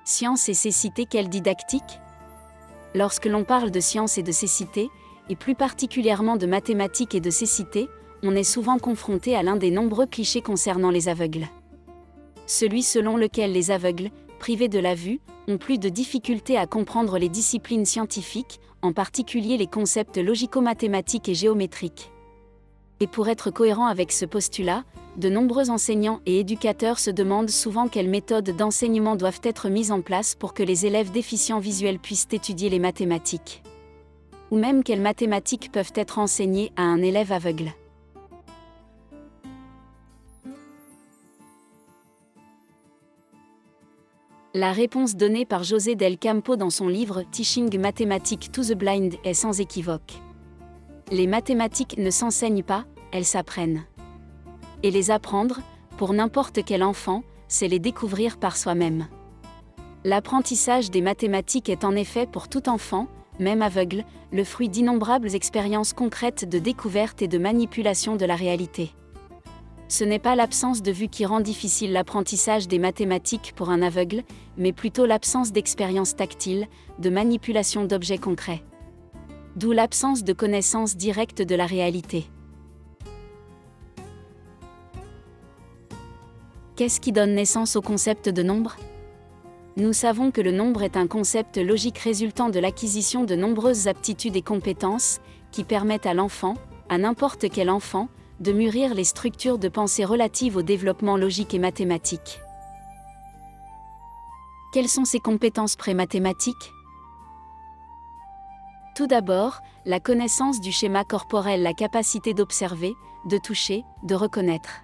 Science et cécité, quelle didactique? Lorsque l'on parle de science et de cécité, et plus particulièrement de mathématiques et de cécité, on est souvent confronté à l'un des nombreux clichés concernant les aveugles. Celui selon lequel les aveugles, privés de la vue, ont plus de difficultés à comprendre les disciplines scientifiques, en particulier les concepts logico-mathématiques et géométriques. Et pour être cohérent avec ce postulat, de nombreux enseignants et éducateurs se demandent souvent quelles méthodes d'enseignement doivent être mises en place pour que les élèves déficients visuels puissent étudier les mathématiques. Ou même quelles mathématiques peuvent être enseignées à un élève aveugle. La réponse donnée par José del Campo dans son livre « Teaching Mathematics to the Blind » est sans équivoque. Les mathématiques ne s'enseignent pas, elles s'apprennent. Et les apprendre, pour n'importe quel enfant, c'est les découvrir par soi-même. L'apprentissage des mathématiques est en effet pour tout enfant, même aveugle, le fruit d'innombrables expériences concrètes de découverte et de manipulation de la réalité. Ce n'est pas l'absence de vue qui rend difficile l'apprentissage des mathématiques pour un aveugle, mais plutôt l'absence d'expérience tactile, de manipulation d'objets concrets. D'où l'absence de connaissance directe de la réalité. Qu'est-ce qui donne naissance au concept de nombre? Nous savons que le nombre est un concept logique résultant de l'acquisition de nombreuses aptitudes et compétences, qui permettent à l'enfant, à n'importe quel enfant, de mûrir les structures de pensée relatives au développement logique et mathématique. Quelles sont ces compétences pré-mathématiques? Tout d'abord, la connaissance du schéma corporel, la capacité d'observer, de toucher, de reconnaître.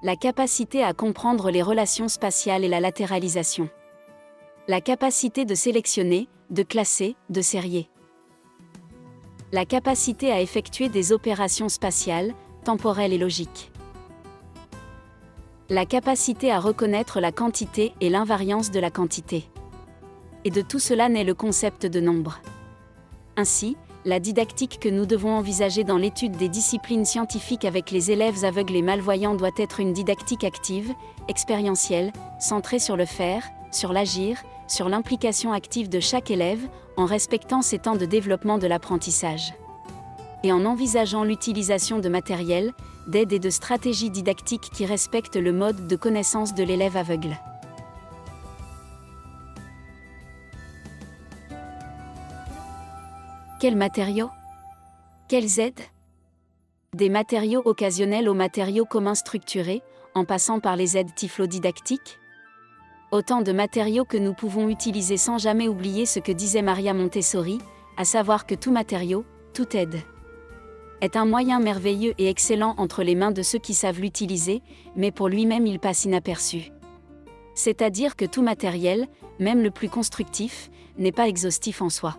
La capacité à comprendre les relations spatiales et la latéralisation. La capacité de sélectionner, de classer, de sérier. La capacité à effectuer des opérations spatiales, temporelles et logiques. La capacité à reconnaître la quantité et l'invariance de la quantité. Et de tout cela naît le concept de nombre. Ainsi, la didactique que nous devons envisager dans l'étude des disciplines scientifiques avec les élèves aveugles et malvoyants doit être une didactique active, expérientielle, centrée sur le faire, sur l'agir, sur l'implication active de chaque élève, en respectant ses temps de développement de l'apprentissage. Et en envisageant l'utilisation de matériel, d'aide et de stratégies didactiques qui respectent le mode de connaissance de l'élève aveugle. Quels matériaux? Quelles aides? Des matériaux occasionnels aux matériaux communs structurés, en passant par les aides typhlo-didactiques? Autant de matériaux que nous pouvons utiliser sans jamais oublier ce que disait Maria Montessori, à savoir que tout matériau, toute aide, est un moyen merveilleux et excellent entre les mains de ceux qui savent l'utiliser, mais pour lui-même il passe inaperçu. C'est-à-dire que tout matériel, même le plus constructif, n'est pas exhaustif en soi.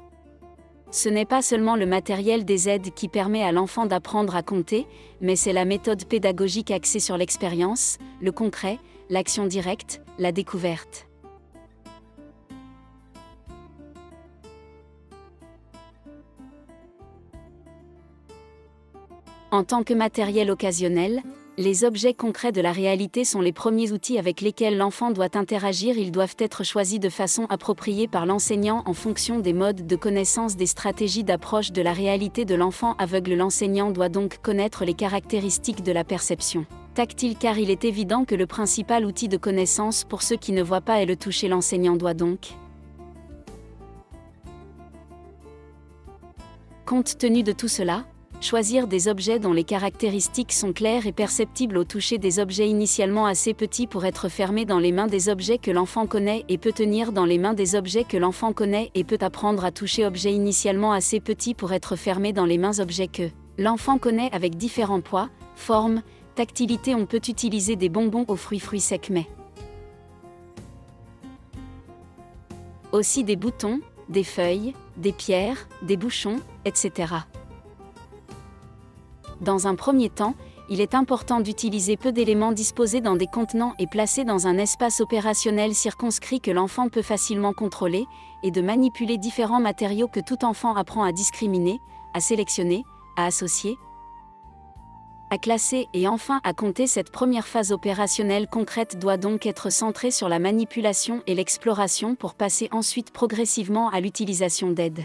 Ce n'est pas seulement le matériel des aides qui permet à l'enfant d'apprendre à compter, mais c'est la méthode pédagogique axée sur l'expérience, le concret, l'action directe, la découverte. En tant que matériel occasionnel, les objets concrets de la réalité sont les premiers outils avec lesquels l'enfant doit interagir. Ils doivent être choisis de façon appropriée par l'enseignant en fonction des modes de connaissance, des stratégies d'approche de la réalité de l'enfant aveugle. L'enseignant doit donc connaître les caractéristiques de la perception tactile car il est évident que le principal outil de connaissance pour ceux qui ne voient pas est le toucher. L'enseignant doit donc, compte tenu de tout cela, choisir des objets dont les caractéristiques sont claires et perceptibles au toucher, des objets initialement assez petits pour être fermés dans les mains des objets que l'enfant connaît et peut tenir dans les mains des objets que l'enfant connaît et peut apprendre à toucher, objets initialement assez petits pour être fermés dans les mains objets que l'enfant connaît avec différents poids, formes, tactilité. On peut utiliser des bonbons aux fruits secs mais aussi des boutons, des feuilles, des pierres, des bouchons, etc. Dans un premier temps, il est important d'utiliser peu d'éléments disposés dans des contenants et placés dans un espace opérationnel circonscrit que l'enfant peut facilement contrôler, et de manipuler différents matériaux que tout enfant apprend à discriminer, à sélectionner, à associer. À classer et enfin à compter, cette première phase opérationnelle concrète doit donc être centrée sur la manipulation et l'exploration pour passer ensuite progressivement à l'utilisation d'aides.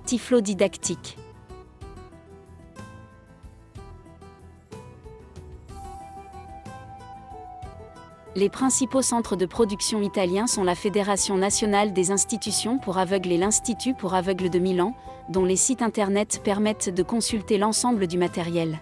Tiflo-didactique. Les principaux centres de production italiens sont la Fédération nationale des institutions pour aveugles et l'Institut pour aveugles de Milan, dont les sites internet permettent de consulter l'ensemble du matériel.